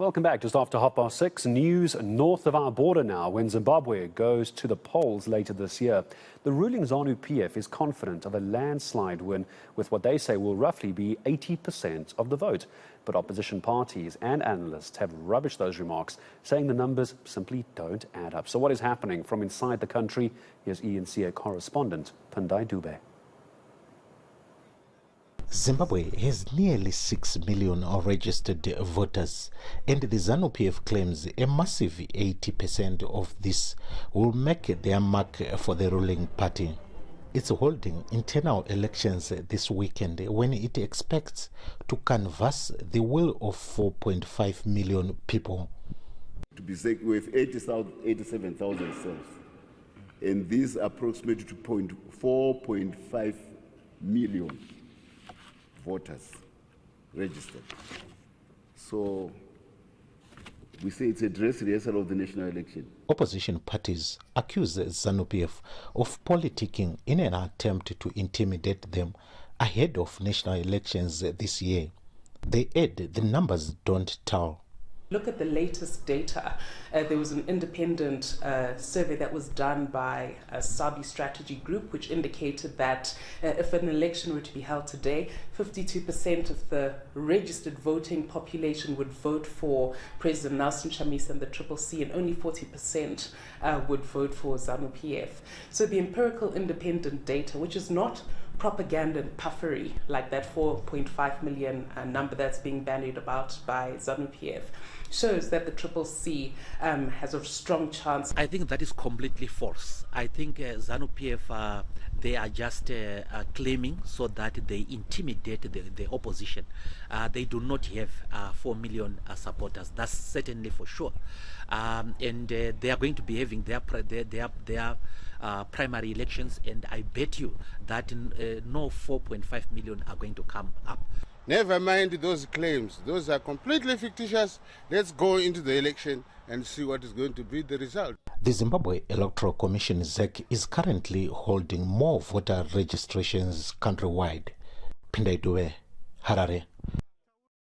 Welcome back. Just after 6:30, news north of our border now when Zimbabwe goes to the polls later this year. The ruling Zanu PF is confident of a landslide win with what they say will roughly be 80% of the vote. But opposition parties and analysts have rubbished those remarks, saying the numbers simply don't add up. So what is happening from inside the country? Here's eNCA correspondent Pindai Dube. Zimbabwe has nearly 6 million registered voters, and the Zanu PF claims a massive 80% of this will make their mark for the ruling party. It's holding internal elections this weekend when it expects to canvass the will of 4.5 million people. To be safe, we have 87,000 cells, and these approximate to 4.5 million voters registered. So we say it's a dress rehearsal of the national election. Opposition parties accuse Zanu PF of politicking in an attempt to intimidate them ahead of national elections this year. They add the numbers don't tell. Look at the latest data. There was an independent survey that was done by a Sabi Strategy Group, which indicated that if an election were to be held today, 52% of the registered voting population would vote for President Nelson Chamisa and the CCC, and only 40% would vote for Zanu PF. So the empirical independent data, which is not propaganda and puffery like that 4.5 million number that's being bandied about by Zanu PF, shows that the CCC has a strong chance. I think that is completely false. I think Zanu PF, they are just claiming so that they intimidate the opposition. They do not have 4 million supporters. That's certainly for sure. And they are going to be having their primary elections, and I bet you that no 4.5 million are going to come up. Never mind those claims. Those are completely fictitious. Let's go into the election and see what is going to be the result. The Zimbabwe Electoral Commission, ZEC, is currently holding more voter registrations countrywide. Pindai Dube, Harare.